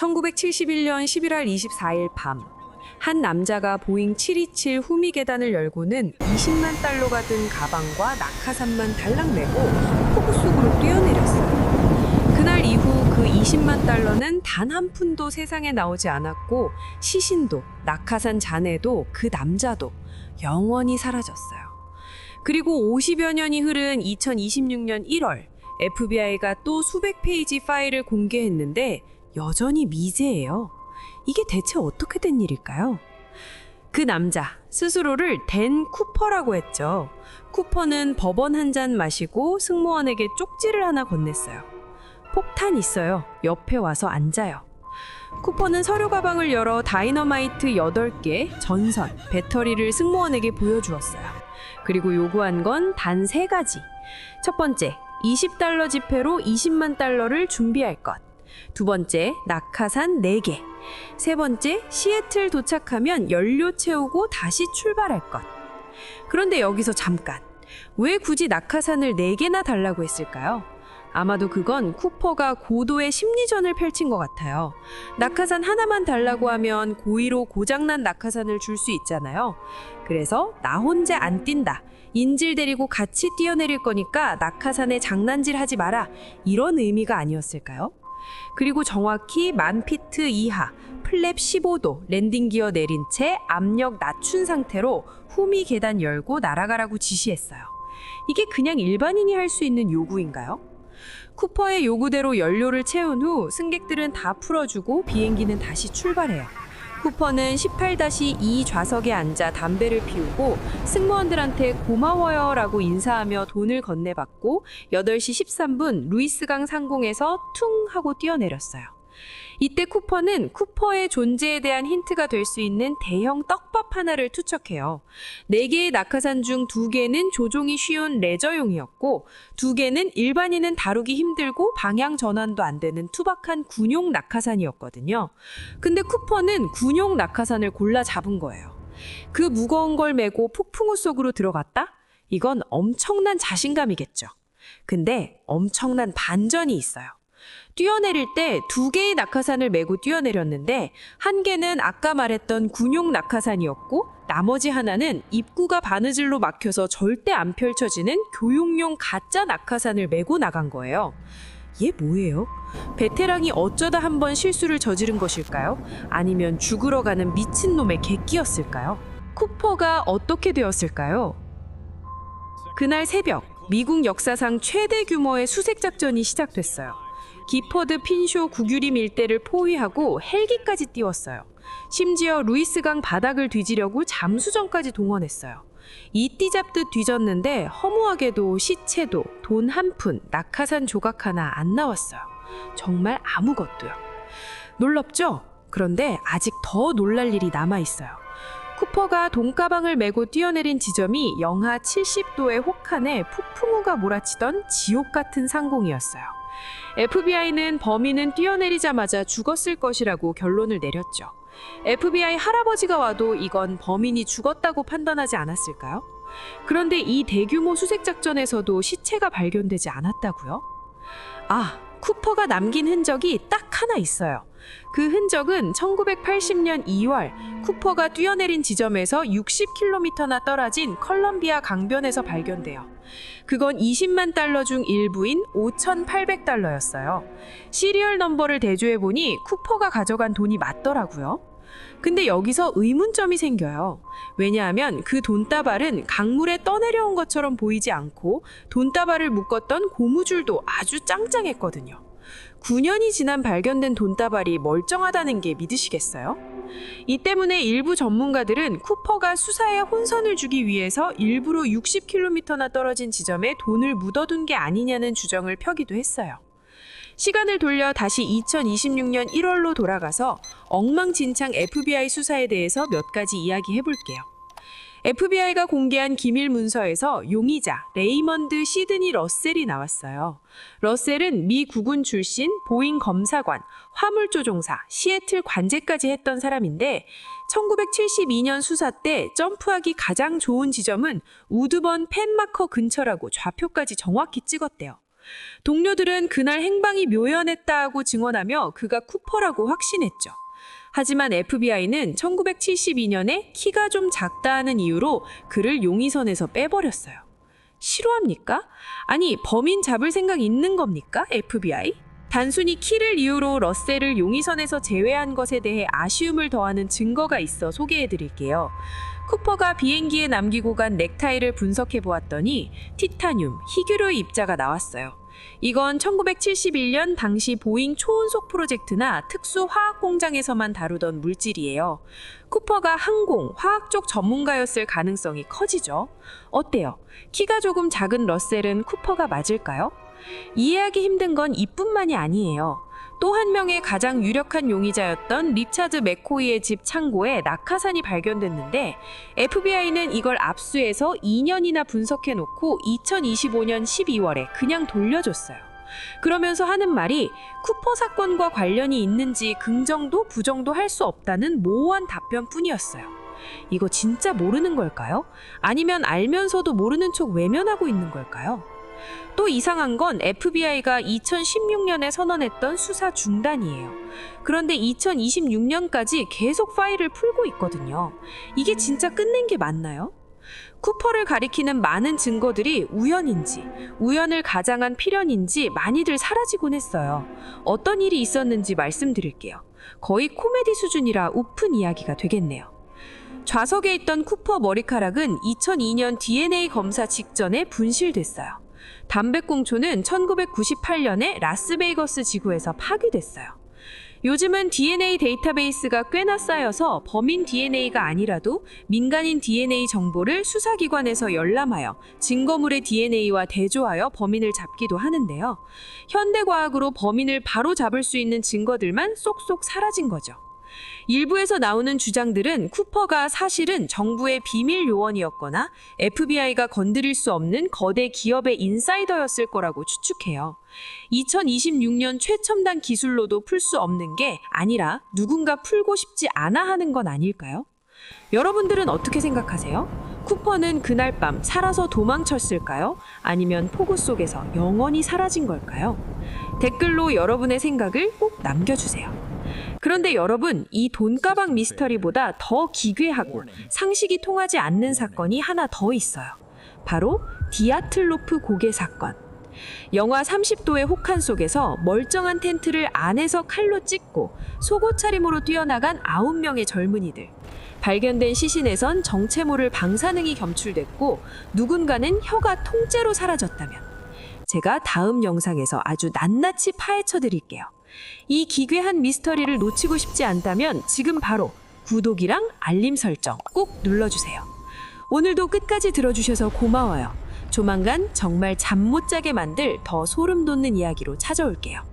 1971년 11월 24일 밤, 한 남자가 보잉 727 후미 계단을 열고는 20만 달러가 든 가방과 낙하산만 달랑 메고 폭우 속으로 뛰어내렸어요. 그날 이후 그 20만 달러는 단 한 푼도 세상에 나오지 않았고 시신도, 낙하산 잔해도, 그 남자도 영원히 사라졌어요. 그리고 50여 년이 흐른 2026년 1월, FBI가 또 수백 페이지 파일을 공개했는데 여전히 미제예요. 이게 대체 어떻게 된 일일까요? 그 남자 스스로를 댄 쿠퍼라고 했죠. 쿠퍼는 버번 한 잔 마시고 승무원에게 쪽지를 하나 건넸어요. 폭탄 있어요. 옆에 와서 앉아요. 쿠퍼는 서류 가방을 열어 다이너마이트 8개, 전선, 배터리를 승무원에게 보여주었어요. 그리고 요구한 건 단 3가지. 첫 번째, 20달러 지폐로 20만 달러를 준비할 것. 두 번째, 낙하산 4개. 세 번째, 시애틀 도착하면 연료 채우고 다시 출발할 것. 그런데 여기서 잠깐, 왜 굳이 낙하산을 4개나 달라고 했을까요? 아마도 그건 쿠퍼가 고도의 심리전을 펼친 것 같아요. 낙하산 하나만 달라고 하면 고의로 고장난 낙하산을 줄 수 있잖아요. 그래서 나 혼자 안 뛴다. 인질 데리고 같이 뛰어내릴 거니까 낙하산에 장난질 하지 마라. 이런 의미가 아니었을까요? 그리고 정확히 10,000피트 이하, 플랩 15도, 랜딩 기어 내린 채 압력 낮춘 상태로 후미 계단 열고 날아가라고 지시했어요. 이게 그냥 일반인이 할 수 있는 요구인가요? 쿠퍼의 요구대로 연료를 채운 후 승객들은 다 풀어주고 비행기는 다시 출발해요. 쿠퍼는 18-2 좌석에 앉아 담배를 피우고 승무원들한테 고마워요 라고 인사하며 돈을 건네받고 8시 13분 루이스강 상공에서 퉁 하고 뛰어내렸어요. 이때 쿠퍼는 쿠퍼의 존재에 대한 힌트가 될 수 있는 대형 떡밥 하나를 투척해요. 4개의 낙하산 중 2개는 조종이 쉬운 레저용이었고 2개는 일반인은 다루기 힘들고 방향 전환도 안 되는 투박한 군용 낙하산이었거든요. 근데 쿠퍼는 군용 낙하산을 골라 잡은 거예요. 그 무거운 걸 메고 폭풍우 속으로 들어갔다? 이건 엄청난 자신감이겠죠. 근데 엄청난 반전이 있어요. 뛰어내릴 때 2개의 낙하산을 메고 뛰어내렸는데 한 개는 아까 말했던 군용 낙하산이었고 나머지 하나는 입구가 바느질로 막혀서 절대 안 펼쳐지는 교육용 가짜 낙하산을 메고 나간 거예요. 얘 뭐예요? 베테랑이 어쩌다 한번 실수를 저지른 것일까요? 아니면 죽으러 가는 미친놈의 객기였을까요? 쿠퍼가 어떻게 되었을까요? 그날 새벽, 미국 역사상 최대 규모의 수색 작전이 시작됐어요. 기퍼드 핀쇼 국유림 일대를 포위하고 헬기까지 띄웠어요. 심지어 루이스강 바닥을 뒤지려고 잠수정까지 동원했어요. 이 띠잡듯 뒤졌는데 허무하게도 시체도 돈 한 푼, 낙하산 조각 하나 안 나왔어요. 정말 아무것도요. 놀랍죠? 그런데 아직 더 놀랄 일이 남아있어요. 쿠퍼가 돈가방을 메고 뛰어내린 지점이 영하 70도의 혹한에 폭풍우가 몰아치던 지옥 같은 상공이었어요. FBI는 범인은 뛰어내리자마자 죽었을 것이라고 결론을 내렸죠. FBI 할아버지가 와도 이건 범인이 죽었다고 판단하지 않았을까요? 그런데 이 대규모 수색작전에서도 시체가 발견되지 않았다고요? 아, 쿠퍼가 남긴 흔적이 딱 하나 있어요. 그 흔적은 1980년 2월 쿠퍼가 뛰어내린 지점에서 60km나 떨어진 컬럼비아 강변에서 발견돼요. 그건 20만 달러 중 일부인 5,800달러였어요. 시리얼 넘버를 대조해보니 쿠퍼가 가져간 돈이 맞더라고요. 근데 여기서 의문점이 생겨요. 왜냐하면 그 돈다발은 강물에 떠내려온 것처럼 보이지 않고 돈다발을 묶었던 고무줄도 아주 짱짱했거든요. 9년이 지난 발견된 돈다발이 멀쩡하다는 게 믿으시겠어요? 이 때문에 일부 전문가들은 쿠퍼가 수사에 혼선을 주기 위해서 일부러 60km나 떨어진 지점에 돈을 묻어둔 게 아니냐는 주장을 펴기도 했어요. 시간을 돌려 다시 2026년 1월로 돌아가서 엉망진창 FBI 수사에 대해서 몇 가지 이야기해 볼게요. FBI가 공개한 기밀 문서에서 용의자 레이먼드 시드니 러셀이 나왔어요. 러셀은 미 국군 출신, 보잉 검사관, 화물조종사, 시애틀 관제까지 했던 사람인데 1972년 수사 때 점프하기 가장 좋은 지점은 우드번 펜마커 근처라고 좌표까지 정확히 찍었대요. 동료들은 그날 행방이 묘연했다고 증언하며 그가 쿠퍼라고 확신했죠. 하지만 FBI는 1972년에 키가 좀 작다는 이유로 그를 용의선에서 빼버렸어요. 싫어합니까? 아니, 범인 잡을 생각 있는 겁니까? FBI? 단순히 키를 이유로 러셀을 용의선에서 제외한 것에 대해 아쉬움을 더하는 증거가 있어 소개해드릴게요. 쿠퍼가 비행기에 남기고 간 넥타이를 분석해 보았더니 티타늄, 희귀류의 입자가 나왔어요. 이건 1971년 당시 보잉 초운속 프로젝트나 특수 화학 공장에서만 다루던 물질이에요. 쿠퍼가 항공, 화학 쪽 전문가였을 가능성이 커지죠. 어때요? 키가 조금 작은 러셀은 쿠퍼가 맞을까요? 이해하기 힘든 건 이뿐만이 아니에요. 또 한 명의 가장 유력한 용의자였던 리차드 맥코이의 집 창고에 낙하산이 발견됐는데 FBI는 이걸 압수해서 2년이나 분석해놓고 2025년 12월에 그냥 돌려줬어요. 그러면서 하는 말이 쿠퍼 사건과 관련이 있는지 긍정도 부정도 할 수 없다는 모호한 답변뿐이었어요. 이거 진짜 모르는 걸까요? 아니면 알면서도 모르는 척 외면하고 있는 걸까요? 또 이상한 건 FBI가 2016년에 선언했던 수사 중단이에요. 그런데 2026년까지 계속 파일을 풀고 있거든요. 이게 진짜 끝낸 게 맞나요? 쿠퍼를 가리키는 많은 증거들이 우연인지, 우연을 가장한 필연인지 많이들 사라지곤 했어요. 어떤 일이 있었는지 말씀드릴게요. 거의 코미디 수준이라 우픈 이야기가 되겠네요. 좌석에 있던 쿠퍼 머리카락은 2002년 DNA 검사 직전에 분실됐어요. 담배꽁초는 1998년에 라스베이거스 지구에서 파괴됐어요. 요즘은 DNA 데이터베이스가 꽤나 쌓여서 범인 DNA가 아니라도 민간인 DNA 정보를 수사기관에서 열람하여 증거물의 DNA와 대조하여 범인을 잡기도 하는데요. 현대과학으로 범인을 바로 잡을 수 있는 증거들만 쏙쏙 사라진 거죠. 일부에서 나오는 주장들은 쿠퍼가 사실은 정부의 비밀 요원이었거나 FBI가 건드릴 수 없는 거대 기업의 인사이더였을 거라고 추측해요. 2026년 최첨단 기술로도 풀 수 없는 게 아니라 누군가 풀고 싶지 않아 하는 건 아닐까요? 여러분들은 어떻게 생각하세요? 쿠퍼는 그날 밤 살아서 도망쳤을까요? 아니면 폭우 속에서 영원히 사라진 걸까요? 댓글로 여러분의 생각을 꼭 남겨주세요. 그런데 여러분, 이 돈가방 미스터리보다 더 기괴하고 상식이 통하지 않는 사건이 하나 더 있어요. 바로 디아틀로프 고개 사건. 영하 30도의 혹한 속에서 멀쩡한 텐트를 안에서 칼로 찢고 속옷 차림으로 뛰어나간 9명의 젊은이들. 발견된 시신에선 정체모를 방사능이 검출됐고 누군가는 혀가 통째로 사라졌다면 제가 다음 영상에서 아주 낱낱이 파헤쳐 드릴게요. 이 기괴한 미스터리를 놓치고 싶지 않다면 지금 바로 구독이랑 알림 설정 꼭 눌러주세요. 오늘도 끝까지 들어주셔서 고마워요. 조만간 정말 잠 못 자게 만들 더 소름 돋는 이야기로 찾아올게요.